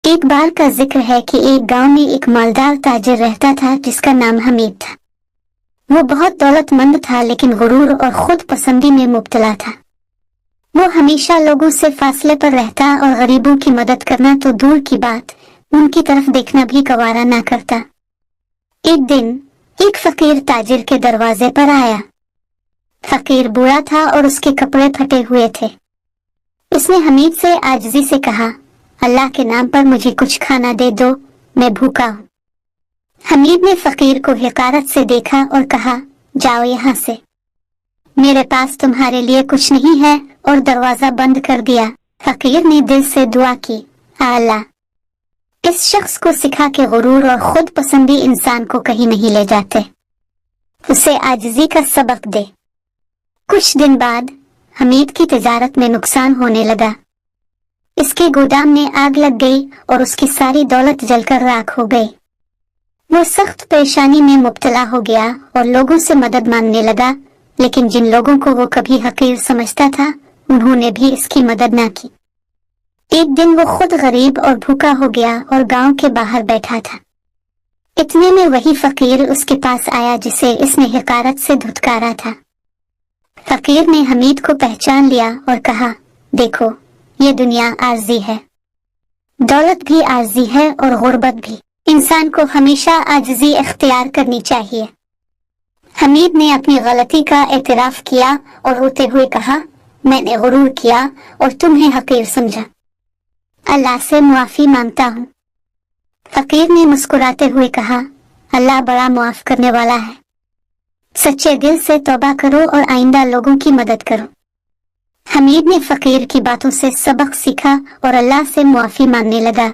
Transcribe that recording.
एक बार का जिक्र है कि एक गांव में एक मालदार ताजिर रहता था जिसका नाम हमीद था। वो बहुत दौलतमंद था लेकिन गुरूर और खुद पसंदी में मुब्तला था। वो हमेशा लोगों से फासले पर रहता और गरीबों की मदद करना तो दूर की बात, उनकी तरफ देखना भी गवारा ना करता। एक दिन एक फकीर ताजिर के दरवाजे पर आया। फकीर बूढ़ा था और उसके कपड़े फटे हुए थे। उसने हमीद से आजिज़ी से कहा, अल्लाह के नाम पर मुझे कुछ खाना दे दो, मैं भूखा हूँ। हमीद ने फकीर को हिकारत से देखा और कहा, जाओ यहाँ से, मेरे पास तुम्हारे लिए कुछ नहीं है, और दरवाजा बंद कर दिया। फकीर ने दिल से दुआ की, अल्लाह इस शख्स को सिखा के गुरूर और खुद पसंदी इंसान को कहीं नहीं ले जाते, उसे आजिज़ी का सबक दे। कुछ दिन बाद हमीद की तिजारत में नुकसान होने लगा। इसके गोदाम में आग लग गई और उसकी सारी दौलत जलकर राख हो गई। वो सख्त परेशानी में मुब्तला हो गया और लोगों से मदद मांगने लगा, लेकिन जिन लोगों को वो कभी हकीर समझता था उन्होंने भी इसकी मदद ना की। एक दिन वो खुद गरीब और भूखा हो गया और गांव के बाहर बैठा था। इतने में वही फकीर उसके पास आया जिसे इसने हिकारत से धुतकारा था। फकीर ने हमीद को पहचान लिया और कहा, देखो ये दुनिया आर्जी है, दौलत भी आर्जी है और गुर्बत भी। इंसान को हमेशा आजिज़ी इख्तियार करनी चाहिए। हमीद ने अपनी गलती का एतराफ किया और रोते हुए कहा, मैंने गुरूर किया और तुम्हें हकीर समझा, अल्लाह से मुआफी मांगता हूँ। फकीर ने मुस्कुराते हुए कहा, अल्लाह बड़ा मुआफ करने वाला है, सच्चे दिल से तौबा करो और आइंदा लोगों की मदद करो। हमीद ने फकीर की बातों से सबक सीखा और अल्लाह से मुआफी मांगने लगा।